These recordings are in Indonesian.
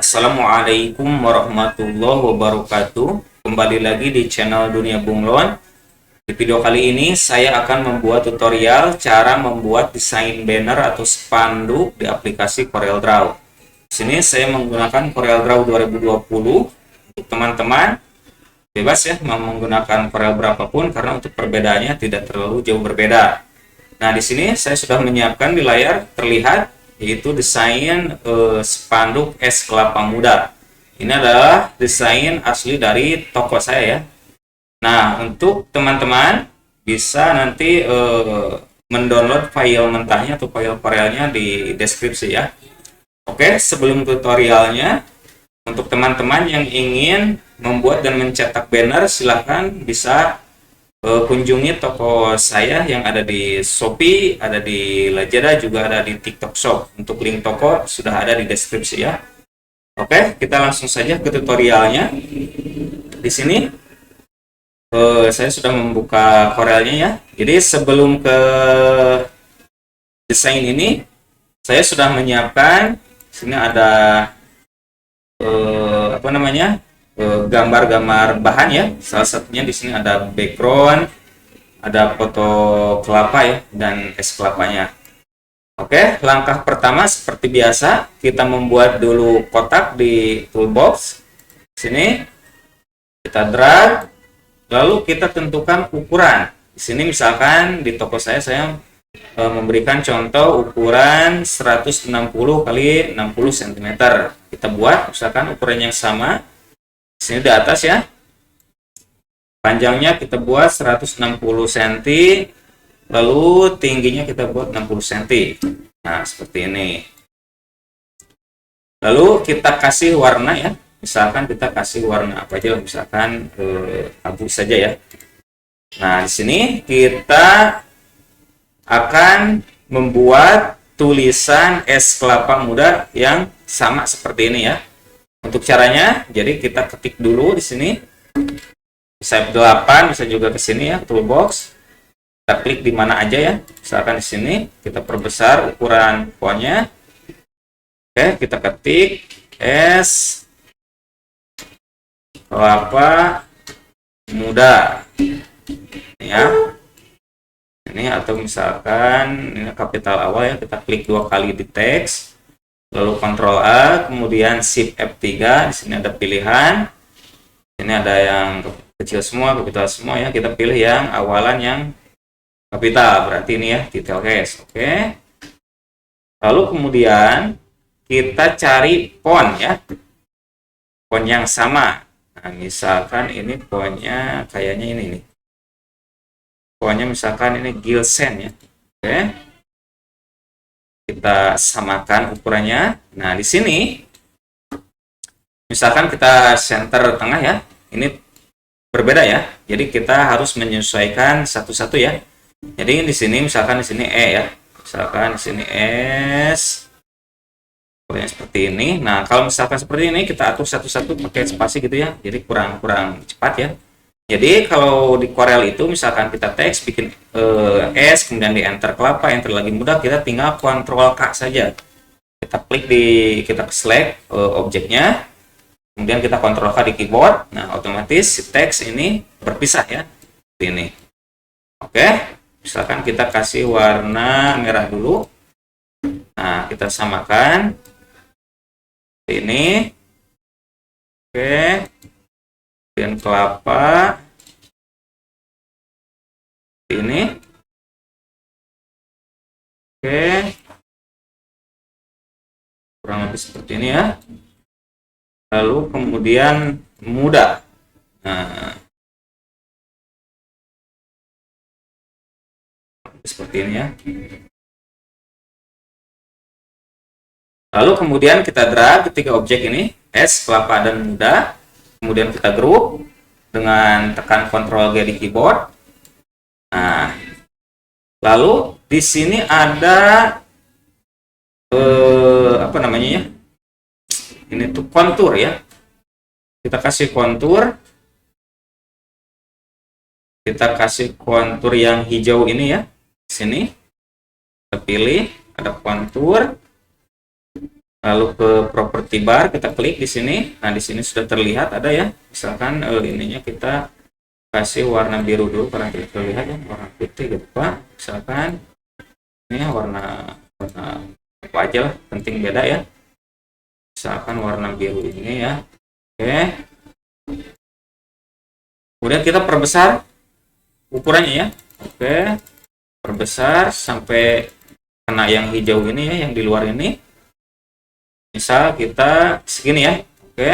Assalamualaikum warahmatullahi wabarakatuh. Kembali lagi di channel Dunia Bunglon. Di video kali ini saya akan membuat tutorial cara membuat desain banner atau spanduk di aplikasi CorelDRAW. Di sini saya menggunakan CorelDRAW 2020. Untuk teman-teman bebas ya mau menggunakan Corel berapapun karena untuk perbedaannya tidak terlalu jauh berbeda. Nah, di sini saya sudah menyiapkan di layar terlihat yaitu desain spanduk es kelapa muda. Ini adalah desain asli dari toko saya ya. Nah, untuk teman-teman bisa nanti mendownload file mentahnya atau file Corelnya di deskripsi ya. Oke, sebelum tutorialnya, untuk teman-teman yang ingin membuat dan mencetak banner, silahkan bisa kunjungi toko saya yang ada di Shopee, ada di Lazada, juga ada di TikTok Shop. Untuk link toko sudah ada di deskripsi ya. Oke, kita langsung saja ke tutorialnya. Di sini saya sudah membuka Corelnya ya. Jadi sebelum ke desain ini, saya sudah menyiapkan. Sini ada gambar-gambar bahan ya. Salah satunya di sini ada background, ada foto kelapa ya, dan es kelapanya. Oke, langkah pertama seperti biasa, kita membuat dulu kotak di toolbox. Sini kita drag, lalu kita tentukan ukuran. Di sini misalkan di toko saya memberikan contoh ukuran 160 kali 60 cm. Kita buat misalkan ukuran yang sama. Di sini di atas ya. Panjangnya kita buat 160 cm, lalu tingginya kita buat 60 cm. Nah, seperti ini. Lalu kita kasih warna ya. Misalkan kita kasih warna apa aja, misalkan abu saja ya. Nah, di sini kita akan membuat tulisan es kelapa muda yang sama seperti ini ya. Untuk caranya, jadi kita ketik dulu di sini. Bisa F8, bisa juga ke sini ya, toolbox. Kita klik di mana aja ya. Misalkan di sini kita perbesar ukuran fontnya. Oke, kita ketik es kelapa muda. Ya. Ini atau misalkan ini kapital awal ya, kita klik 2 kali di teks. Lalu Ctrl A, kemudian Shift F3. Di sini ada pilihan. Ini ada yang kecil semua, kapital semua ya. Kita pilih yang awalan yang kapital, berarti ini ya, detail case. Oke. Lalu kemudian kita cari font ya. Font yang sama. Nah, misalkan ini fontnya kayaknya ini nih. Fontnya misalkan ini Gilsen ya. Oke. Kita samakan ukurannya. Nah, di sini misalkan kita center tengah ya. Ini berbeda ya. Jadi kita harus menyesuaikan satu-satu ya. Jadi di sini misalkan di sini E ya. Misalkan di sini S. Ukurannya seperti ini. Nah, kalau misalkan seperti ini kita atur satu-satu pakai spasi gitu ya. Jadi kurang cepat ya. Jadi kalau di Corel itu misalkan kita teks bikin S, kemudian di enter kelapa, enter lagi mudah, kita tinggal Ctrl K saja. Kita klik kita select objeknya, kemudian kita Ctrl K di keyboard. Nah, otomatis si teks ini berpisah ya. Ini. Oke, misalkan kita kasih warna merah dulu. Nah, kita samakan. Ini. Oke. Dan kelapa ini. Oke, kurang lebih seperti ini ya. Lalu kemudian muda. Nah, seperti ini ya. Lalu kemudian kita drag ketiga objek ini, es, kelapa, dan muda. Kemudian kita group dengan tekan Ctrl G di keyboard. Nah, lalu di sini ada apa namanya ya? Ini tuh kontur ya. Kita kasih kontur. Kita kasih kontur yang hijau ini ya. Di sini kita pilih ada kontur. Lalu ke property bar kita klik di sini. Nah, di sini sudah terlihat ada ya. Misalkan ininya kita kasih warna biru dulu karena tidak terlihat ya, warna putih gitu Pak. Misalkan ini ya, warna apa aja lah, penting beda ya. Misalkan warna biru ini ya. Oke. Kemudian kita perbesar ukurannya ya. Oke. Perbesar sampai kena yang hijau ini ya, yang di luar ini. Misal kita segini ya. Oke.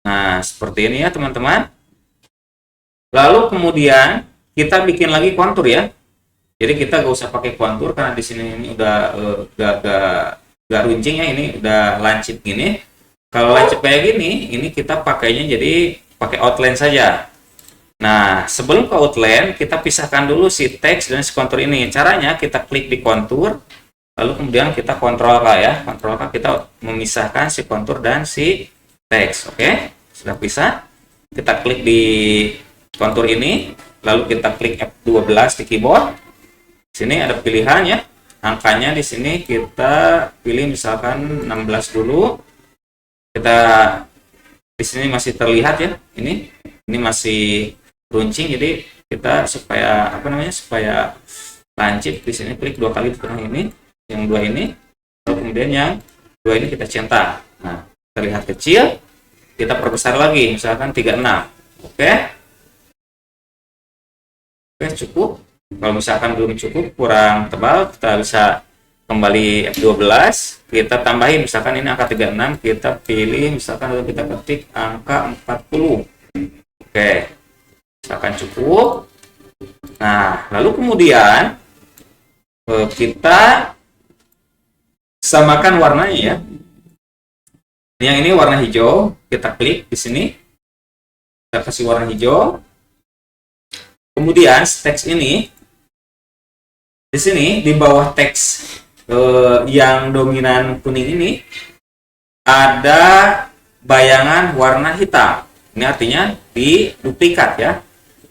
Nah, seperti ini ya teman-teman. Lalu kemudian kita bikin lagi kontur ya. Jadi kita gak usah pakai kontur karena di sini ini udah gak runcing ya, ini udah lancip gini. Kalau lancip kayak gini, ini kita pakainya jadi pakai outline saja. Nah, sebelum ke outline, kita pisahkan dulu si teks dan si kontur ini. Caranya kita klik di kontur, lalu kemudian kita kontrol K ya. Kontrol K kita memisahkan si kontur dan si teks. Oke, sudah pisah. Kita klik di kontur ini, lalu kita klik F12 di keyboard. Sini ada pilihan ya. Angkanya di sini kita pilih misalkan 16 dulu. Kita di sini masih terlihat ya. Ini masih runcing, jadi kita supaya supaya lancip di sini klik 2 kali di tengah ini, yang 2 ini, lalu kemudian yang 2 ini kita centang. Nah, terlihat kecil, kita perbesar lagi misalkan 36. Oke, cukup. Kalau misalkan belum cukup, kurang tebal, kita bisa kembali F12, kita tambahin misalkan ini angka 36, kita pilih misalkan lalu kita ketik angka 40. Oke, misalkan cukup. Nah, lalu kemudian kita samakan warnanya ya. Yang ini warna hijau, kita klik di sini, kita kasih warna hijau. Kemudian teks ini di sini di bawah teks yang dominan kuning ini ada bayangan warna hitam. Ini artinya di duplikat ya.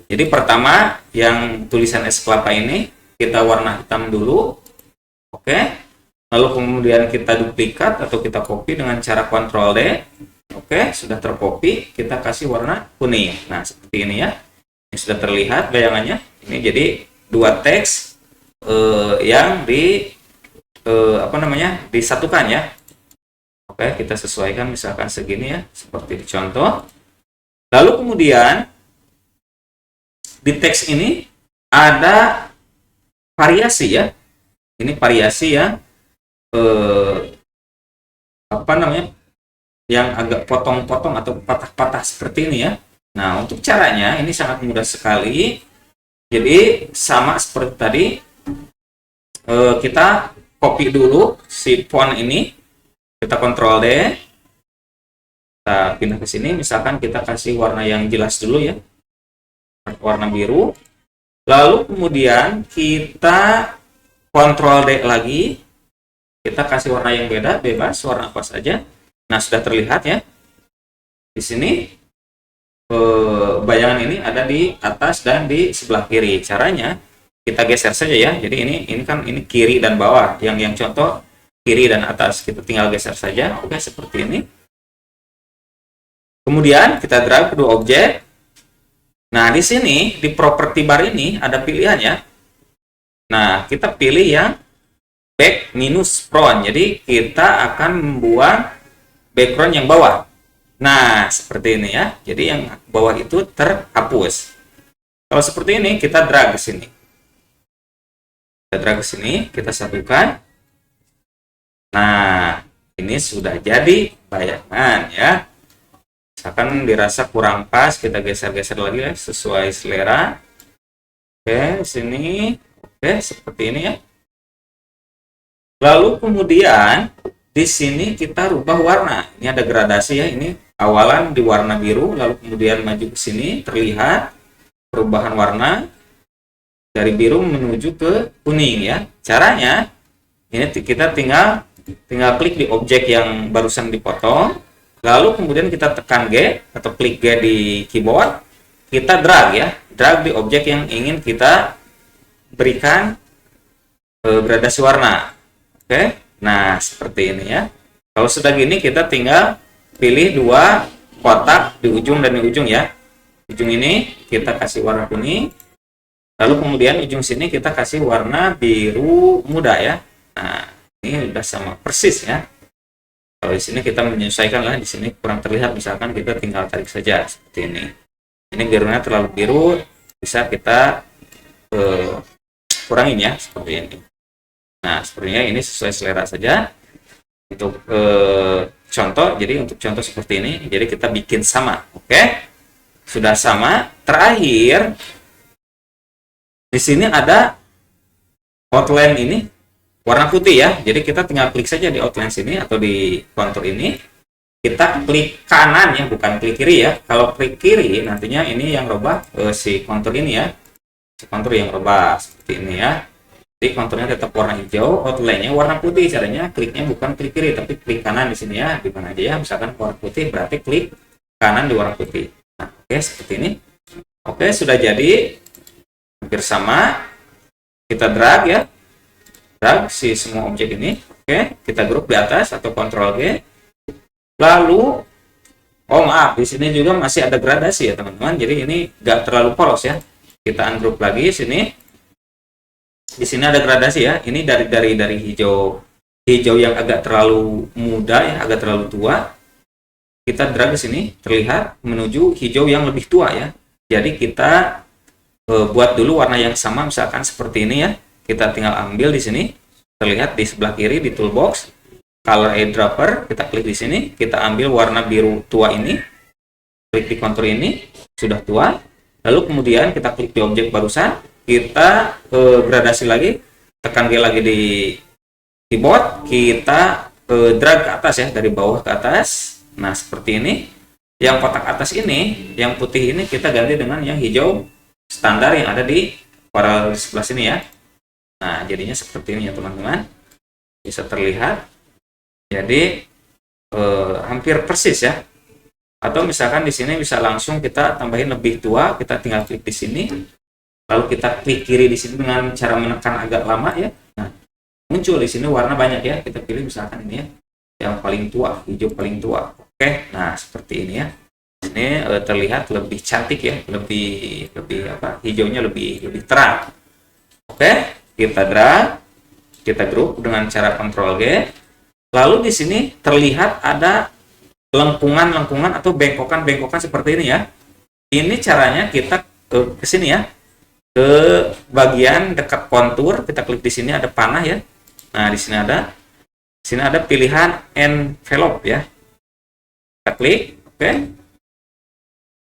Jadi pertama yang tulisan es kelapa ini kita warna hitam dulu. Oke. Lalu kemudian kita duplikat atau kita copy dengan cara Ctrl D. Oke, sudah tercopy, kita kasih warna kuning. Nah, seperti ini ya. Ini sudah terlihat bayangannya. Ini jadi dua teks yang disatukan ya. Oke, kita sesuaikan misalkan segini ya, seperti di contoh. Lalu kemudian di teks ini ada variasi ya. Ini variasi yang yang agak potong-potong atau patah-patah seperti ini ya. Nah, untuk caranya ini sangat mudah sekali. Jadi sama seperti tadi, kita copy dulu si font ini, kita Ctrl D, kita pindah ke sini, misalkan kita kasih warna yang jelas dulu ya, warna biru. Lalu kemudian kita Ctrl D lagi, kita kasih warna yang bebas, warna apa saja. Nah, sudah terlihat ya. Di sini bayangan ini ada di atas dan di sebelah kiri. Caranya kita geser saja ya. Jadi ini kiri dan bawah. Yang contoh kiri dan atas, kita tinggal geser saja. Oke, seperti ini. Kemudian kita drag kedua objek. Nah, di sini di property bar ini ada pilihan ya. Nah, kita pilih yang back minus front. Jadi kita akan membuat background yang bawah. Nah, seperti ini ya. Jadi yang bawah itu terhapus. Kalau seperti ini, kita drag ke sini. Kita drag ke sini, kita satukan. Nah, ini sudah jadi bayangan ya. Misalkan dirasa kurang pas, kita geser-geser lagi ya, sesuai selera. Oke, sini. Oke, seperti ini ya. Lalu kemudian di sini kita rubah warna. Ini ada gradasi ya. Ini awalan di warna biru, lalu kemudian maju ke sini, terlihat perubahan warna dari biru menuju ke kuning ya. Caranya ini kita tinggal klik di objek yang barusan dipotong, lalu kemudian kita tekan G atau klik G di keyboard, kita drag ya, drag di objek yang ingin kita berikan gradasi warna. Oke, Nah, seperti ini ya. Kalau sudah gini, kita tinggal pilih dua kotak di ujung dan di ujung ya. Ujung ini kita kasih warna kuning, lalu kemudian ujung sini kita kasih warna biru muda ya. Nah, ini udah sama persis ya. Kalau di sini kita menyesuaikan lah, di sini kurang terlihat, misalkan kita tinggal tarik saja seperti ini. Ini birunya terlalu biru, bisa kita kurangin ya seperti ini. Nah, sepertinya ini sesuai selera saja. Untuk contoh, jadi untuk contoh seperti ini, jadi kita bikin sama, oke? Sudah sama. Terakhir, di sini ada outline ini warna putih ya. Jadi kita tinggal klik saja di outline sini atau di kontur ini. Kita klik kanan ya, bukan klik kiri ya. Kalau klik kiri, nantinya ini yang robah si kontur ini ya. Si kontur yang robah seperti ini ya. Jadi konturnya tetap warna hijau, outline-nya warna putih. Caranya kliknya bukan klik kiri, tapi klik kanan di sini ya. Di mana aja ya, misalkan warna putih berarti klik kanan di warna putih. Nah, oke, seperti ini. Oke, sudah jadi. Hampir sama. Kita drag ya. Drag si semua objek ini. Oke, kita grup di atas atau Ctrl G. Lalu, oh maaf, di sini juga masih ada gradasi ya teman-teman. Jadi ini nggak terlalu polos ya. Kita ungroup lagi sini. Di sini ada gradasi ya. Ini dari hijau yang agak terlalu muda ya, agak terlalu tua. Kita drag ke sini, terlihat menuju hijau yang lebih tua ya. Jadi kita buat dulu warna yang sama, misalkan seperti ini ya. Kita tinggal ambil di sini, terlihat di sebelah kiri di toolbox, color eyedropper, kita klik di sini, kita ambil warna biru tua ini, klik di kontur ini, sudah tua. Lalu kemudian kita klik di objek barusan, kita gradasi lagi, tekan G lagi di keyboard, kita drag ke atas ya, dari bawah ke atas. Nah, seperti ini. Yang kotak atas ini, yang putih ini kita ganti dengan yang hijau standar yang ada di paralel di sebelah sini ya. Nah, jadinya seperti ini ya teman-teman. Bisa terlihat. Jadi hampir persis ya. Atau misalkan di sini bisa langsung kita tambahin lebih tua, kita tinggal klik di sini. Lalu kita klik kiri di sini dengan cara menekan agak lama ya. Nah, muncul di sini warna banyak ya. Kita pilih misalkan ini ya, yang paling tua, hijau paling tua. Oke, nah seperti ini ya. Ini terlihat lebih cantik ya, lebih apa? Hijaunya lebih terang. Oke, kita drag, kita group dengan cara Ctrl G. Lalu di sini terlihat ada lengkungan-lengkungan atau bengkokan-bengkokan seperti ini ya. Ini caranya kita ke sini ya. Ke bagian dekat kontur, kita klik di sini ada panah ya. Nah, di sini ada pilihan envelope ya. Kita klik, oke.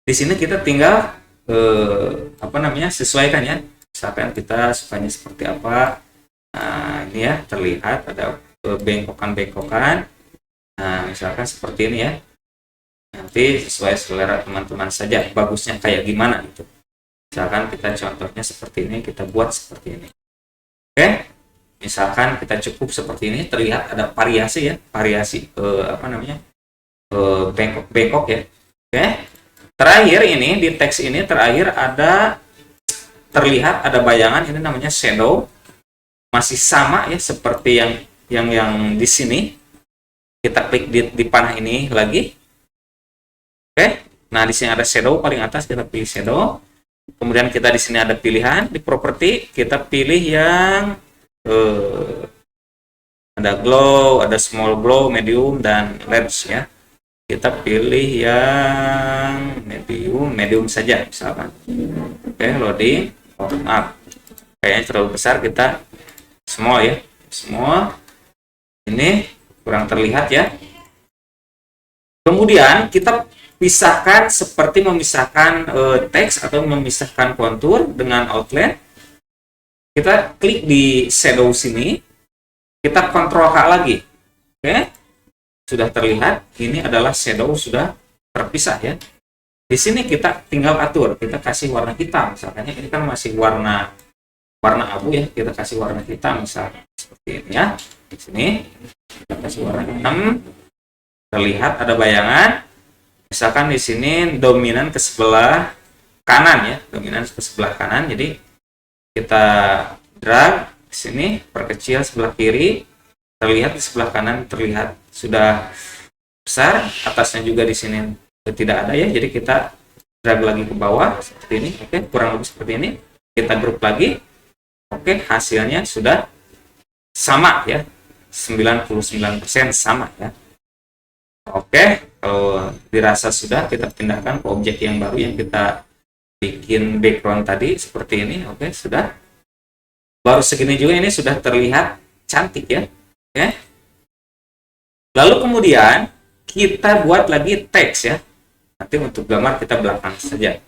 Di sini kita tinggal sesuaikan ya. Misalkan kita sukanya seperti apa. Nah, ini ya terlihat ada bengkokan-bengkokan. Nah, misalkan seperti ini ya. Nanti sesuai selera teman-teman saja, bagusnya kayak gimana gitu. Misalkan kita contohnya seperti ini, kita buat seperti ini. Oke. Misalkan kita cukup seperti ini, terlihat ada variasi ya, bengkok-bengkok ya. Oke. Terakhir ini di teks ini terakhir terlihat ada bayangan, ini namanya shadow. Masih sama ya seperti yang di sini. Kita klik di panah ini lagi. Oke. Nah, di sini ada shadow paling atas, kita pilih shadow. Kemudian kita di sini ada pilihan di properti, kita pilih yang ada glow, ada small glow, medium dan large ya. Kita pilih yang medium saja misalkan. Oke, loading. Oh, maaf. Kayaknya terlalu besar, kita small ya. Small. Ini kurang terlihat ya. Kemudian kita pisahkan seperti memisahkan teks atau memisahkan kontur dengan outline. Kita klik di shadow sini. Kita Ctrl K lagi. Oke. Sudah terlihat, ini adalah shadow sudah terpisah ya. Di sini kita tinggal atur, kita kasih warna hitam. Misalnya ini kan masih warna abu ya, kita kasih warna hitam misalnya seperti ini ya. Di sini kita kasih warna hitam. Terlihat ada bayangan. Misalkan di sini dominan ke sebelah kanan ya, dominan ke sebelah kanan. Jadi kita drag di sini, perkecil sebelah kiri. terlihat di sebelah kanan terlihat sudah besar, atasnya juga di sini tidak ada ya. Jadi kita drag lagi ke bawah seperti ini. Oke, kurang lebih seperti ini. Kita grup lagi. Oke, hasilnya sudah sama ya. 99% sama ya. Oke, kalau dirasa sudah, kita pindahkan ke objek yang baru yang kita bikin background tadi seperti ini. Oke, sudah. Baru segini juga ini sudah terlihat cantik ya. Oke. Lalu kemudian kita buat lagi teks ya. Nanti untuk gambar kita belakang saja.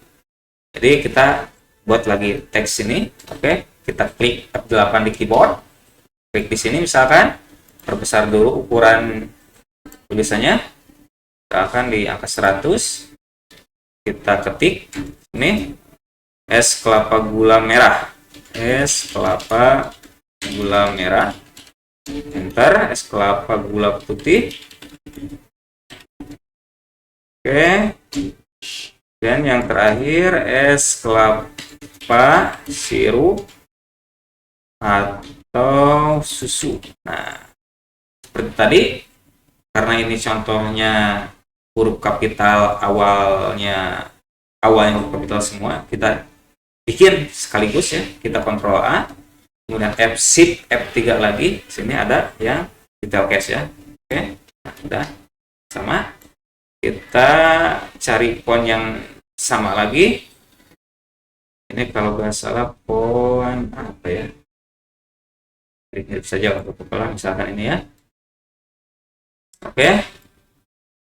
Jadi kita buat lagi teks ini. Oke, kita klik F8 di keyboard. Klik di sini misalkan, perbesar dulu ukuran tulisannya. Kita akan di angka 100. Kita ketik ini es kelapa gula merah. Es kelapa gula merah. Enter. Es kelapa gula putih. Oke. Dan yang terakhir es kelapa sirup atau susu. Nah, seperti tadi, karena ini contohnya huruf kapital awalnya huruf kapital semua, kita bikin sekaligus ya. Kita Ctrl A, kemudian Shift F3 lagi. Sini ada yang detail case ya. Oke, nah, udah sama. Kita cari font yang sama lagi. Ini kalau nggak salah font apa ya? Mirip saja untuk kepala, misalkan ini ya. Oke,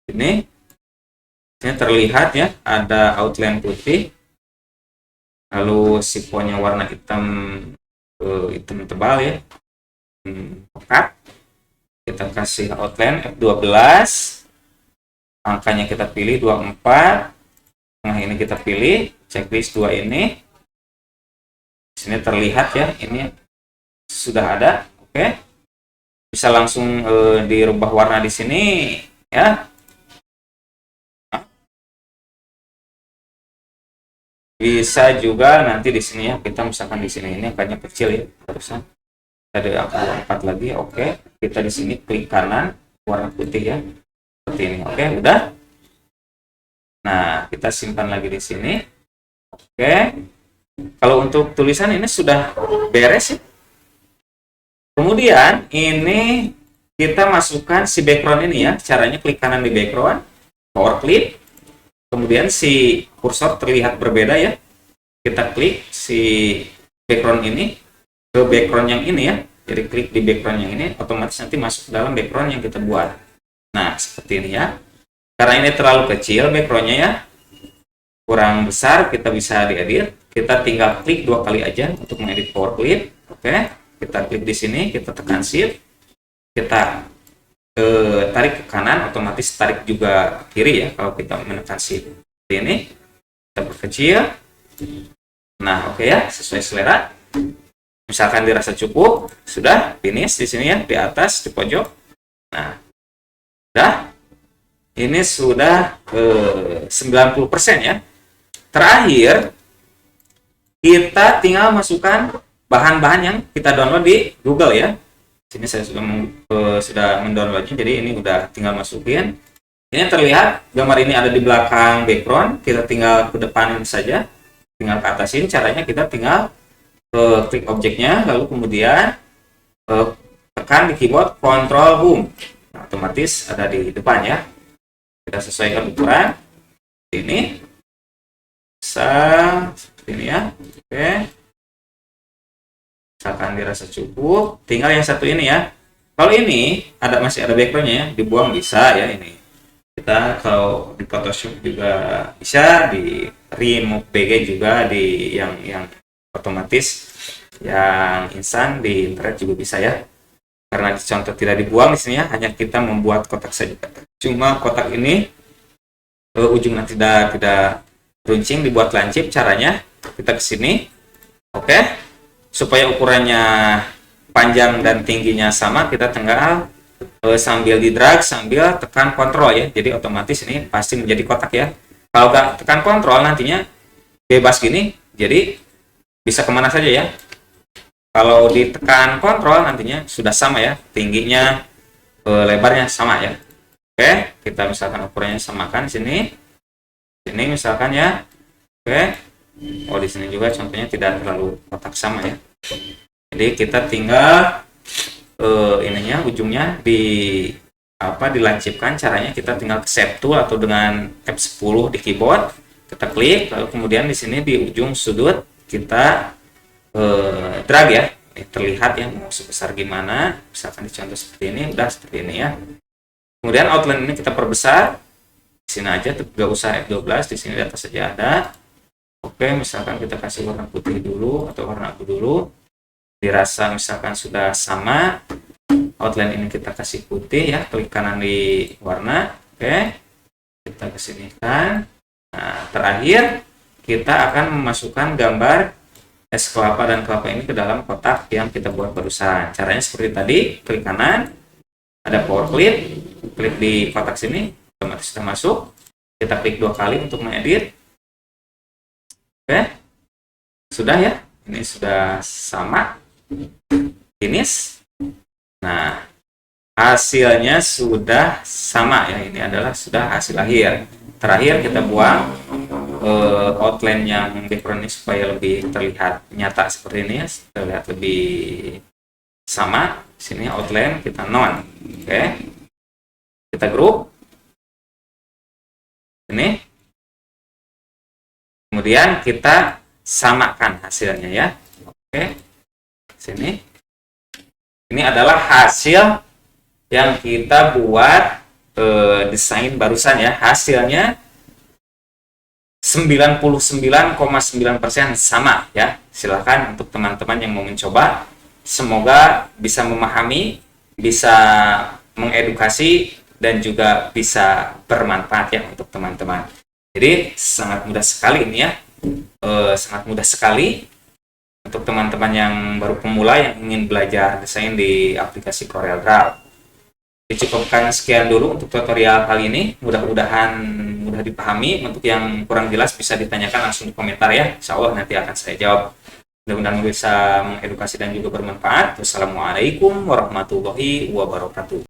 ini terlihat ya, ada outline putih. Lalu si fontnya warna hitam, hitam tebal ya, pekat. Kita kasih outline F12, angkanya kita pilih 24, tengah ini kita pilih, checklist 2 ini. Di sini terlihat ya, ini sudah ada. Oke, bisa langsung dirubah warna di sini ya. Bisa juga nanti di sini ya, kita misalkan di sini ini angkanya kecil ya, terusan ada angka 4 lagi. Oke, kita di sini klik kanan warna putih ya, seperti ini. Oke, udah. Nah, kita simpan lagi di sini. Oke, kalau untuk tulisan ini sudah beres ya. Kemudian ini kita masukkan si background ini ya. Caranya klik kanan di background, power clip. Kemudian si kursor terlihat berbeda ya. Kita klik si background ini ke background yang ini ya. Jadi klik di background yang ini, otomatis nanti masuk ke dalam background yang kita buat. Nah, seperti ini ya. Karena ini terlalu kecil backgroundnya ya, kurang besar, kita bisa diedit. Kita tinggal klik 2 kali aja untuk mengedit power clip. Oke, kita klik di sini, kita tekan shift, kita tarik ke kanan, otomatis tarik juga ke kiri ya kalau kita menekan shift. Seperti ini, kita perkecil. Nah, oke ya, sesuai selera. Misalkan dirasa cukup, sudah finish di sini ya, di atas di pojok. Nah, sudah. Ini sudah 90% ya. Terakhir, kita tinggal masukkan bahan-bahan yang kita download di Google ya. Sini saya sudah mendownloadnya, jadi ini udah tinggal masukin. Ini terlihat gambar ini ada di belakang background, kita tinggal ke depan saja, tinggal ke atasin. Caranya kita tinggal klik objeknya, lalu kemudian tekan di keyboard Ctrl Home. Nah, otomatis ada di depan ya. Kita sesuaikan ukuran ini, bisa seperti ini ya. Oke, misalkan dirasa cukup, tinggal yang satu ini ya. Kalau ini masih ada backgroundnya ya, dibuang bisa ya. Ini kita kalau di Photoshop juga bisa, di remove BG juga, di yang otomatis, yang instan di internet juga bisa ya. Karena contoh tidak dibuang di sini ya, hanya kita membuat kotak saja. Cuma kotak ini ujungnya tidak runcing, dibuat lancip. Caranya kita ke sini, oke. Supaya ukurannya panjang dan tingginya sama, kita tinggal sambil di drag sambil tekan kontrol ya. Jadi otomatis ini pasti menjadi kotak ya. Kalau nggak tekan kontrol nantinya bebas gini, jadi bisa kemana saja ya. Kalau ditekan kontrol nantinya sudah sama ya, tingginya, lebarnya sama ya. Oke, kita misalkan ukurannya samakan di sini. Sini misalkan ya. Oke. Oh, di sini juga contohnya tidak terlalu kotak sama ya. Jadi kita tinggal ininya ujungnya dilancipkan. Caranya kita tinggal ke Shape Tool atau dengan F10 di keyboard, kita klik, lalu kemudian di sini di ujung sudut kita drag ya. Terlihat ya mau sebesar gimana, misalkan di contoh seperti ini, udah seperti ini ya. Kemudian outline ini kita perbesar, di sini aja, tidak usah F12, di sini di atas saja ada. Oke, misalkan kita kasih warna putih dulu atau warna abu dulu, dirasa misalkan sudah sama, outline ini kita kasih putih ya, klik kanan di warna. Oke, kita kesinikan. Nah, terakhir kita akan memasukkan gambar es kelapa dan kelapa ini ke dalam kotak yang kita buat barusan. Caranya seperti tadi, klik kanan, ada power clip, klik di kotak sini, otomatis sudah masuk. Kita klik 2 kali untuk mengedit. Oke, sudah ya, ini sudah sama, finish. Nah, hasilnya sudah sama ya, ini adalah sudah hasil akhir. Terakhir kita buang outline yang background ini supaya lebih terlihat nyata seperti ini ya, terlihat lebih sama. Sini outline kita non. Oke, kita group ini, kemudian kita samakan hasilnya ya. Oke, sini ini adalah hasil yang kita buat desain barusan ya. Hasilnya 99,9% sama ya. Silahkan untuk teman-teman yang mau mencoba, semoga bisa memahami, bisa mengedukasi, dan juga bisa bermanfaat ya untuk teman-teman. Jadi sangat mudah sekali ini ya, sangat mudah sekali untuk teman-teman yang baru pemula yang ingin belajar desain di aplikasi CorelDRAW. Dicukupkan sekian dulu untuk tutorial kali ini, mudah-mudahan mudah dipahami. Untuk yang kurang jelas bisa ditanyakan langsung di komentar ya, insya Allah nanti akan saya jawab. Mudah-mudahan bisa mengedukasi dan juga bermanfaat. Wassalamualaikum warahmatullahi wabarakatuh.